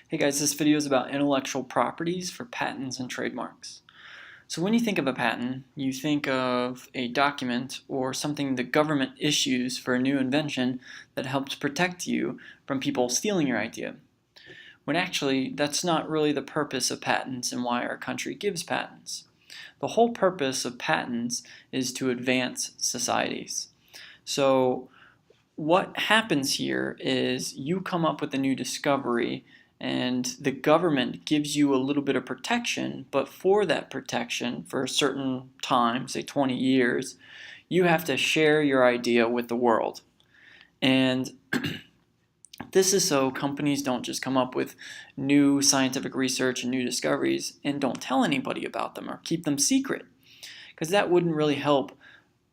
Hey guys, this video is about intellectual properties for patents and trademarks. So when you think of a patent, you think of a document or something the government issues for a new invention that helps protect you from people stealing your idea. When actually, that's not really the purpose of patents and why our country gives patents. The whole purpose of patents is to advance societies. So what happens here is you come up with a new discovery and the government gives you a little bit of protection, but for that protection, for a certain time, say 20 years, you have to share your idea with the world. And this is so companies don't just come up with new scientific research and new discoveries and don't tell anybody about them or keep them secret, because that wouldn't really help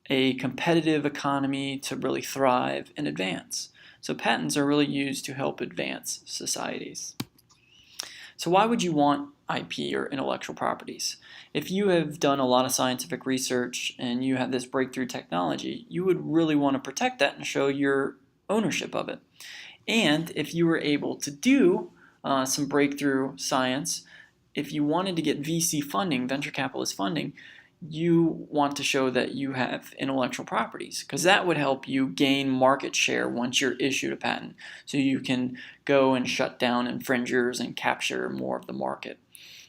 a competitive economy to really thrive and advance. So patents are really used to help advance societies. So why would you want IP or intellectual properties? If you have done a lot of scientific research and you have this breakthrough technology, you would really want to protect that and show your ownership of it. And if you were able to do some breakthrough science, if you wanted to get VC funding, venture capitalist funding, you want to show that you have intellectual properties, because that would help you gain market share once you're issued a patent. So you can go and shut down infringers and capture more of the market.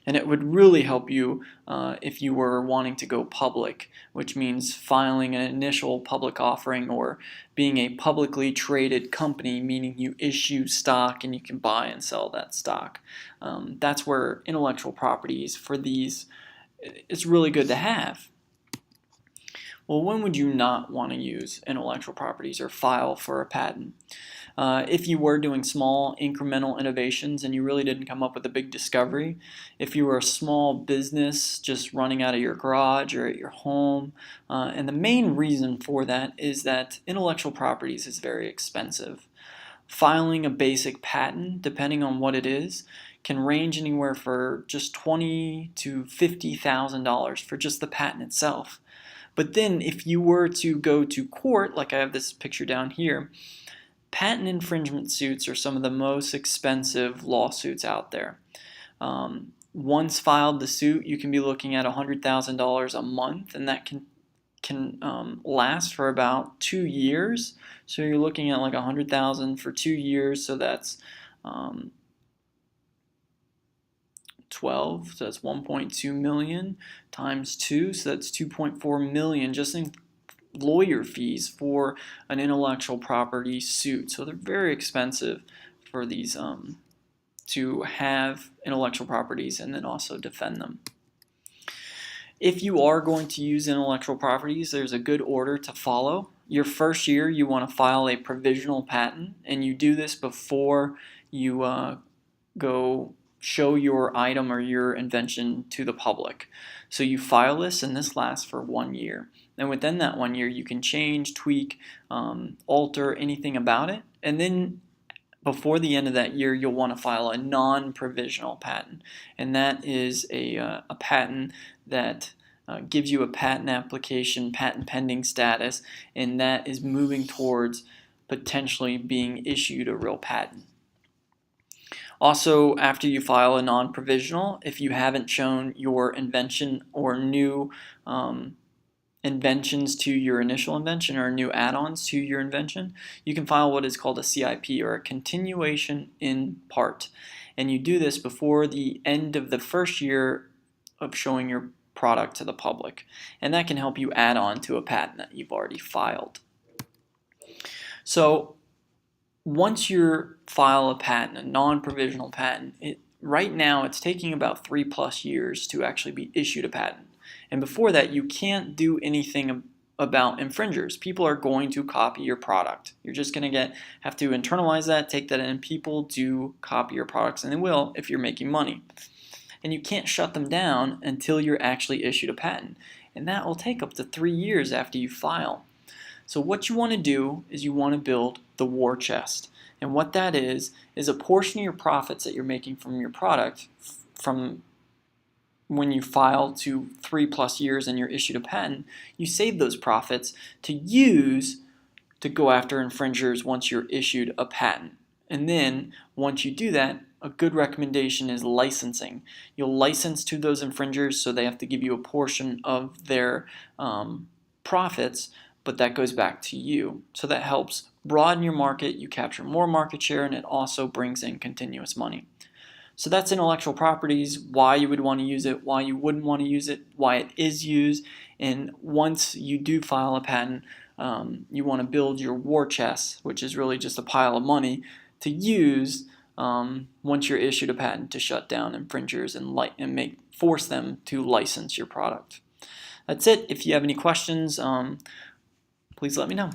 And it would really help you if you were wanting to go public, which means filing an initial public offering or being a publicly traded company, meaning you issue stock and you can buy and sell that stock. That's where intellectual properties for these, it's really good to have. Well, when would you not want to use intellectual properties or file for a patent? If you were doing small incremental innovations and you really didn't come up with a big discovery, if you were a small business just running out of your garage or at your home, and the main reason for that is that intellectual properties is very expensive. Filing a basic patent, depending on what it is, can range anywhere for just $20,000 to $50,000 for just the patent itself. But then if you were to go to court, like I have this picture down here, patent infringement suits are some of the most expensive lawsuits out there. Once filed the suit, you can be looking at $100,000 a month, and that can last for about 2 years. So you're looking at like $100,000 for 2 years, so that's 12, so that's 1.2 million times 2, so that's 2.4 million just in lawyer fees for an intellectual property suit. So they're very expensive for these to have intellectual properties and then also defend them. If you are going to use intellectual properties, there's a good order to follow. Your first year, you want to file a provisional patent, and you do this before you go show your item or your invention to the public. So you file this, and this lasts for 1 year. And within that 1 year, you can change, tweak, alter anything about it. And then before the end of that year, you'll want to file a non-provisional patent. And that is a patent that gives you a patent application, patent pending status, and that is moving towards potentially being issued a real patent. Also, after you file a non-provisional, if you haven't shown your invention or new inventions to your initial invention or new add-ons to your invention, you can file what is called a CIP, or a continuation in part. And you do this before the end of the first year of showing your product to the public. And that can help you add on to a patent that you've already filed. So once you file a patent, a non-provisional patent, right now it's taking about 3+ years to actually be issued a patent. And before that, you can't do anything about infringers. People are going to copy your product. You're just going to have to internalize that, take that in. People do copy your products, and they will if you're making money. And you can't shut them down until you're actually issued a patent. And that will take up to 3 years after you file. So what you want to do is you want to build the war chest. And what that is a portion of your profits that you're making from your product from when you file to 3+ years and you're issued a patent, you save those profits to use to go after infringers once you're issued a patent. And then once you do that, a good recommendation is licensing. You'll license to those infringers, so they have to give you a portion of their profits, but that goes back to you. So that helps broaden your market, you capture more market share, and it also brings in continuous money. So that's intellectual properties, why you would want to use it, why you wouldn't want to use it, why it is used, and once you do file a patent, you want to build your war chest, which is really just a pile of money to use once you're issued a patent to shut down infringers and force them to license your product. That's it. If you have any questions, please let me know.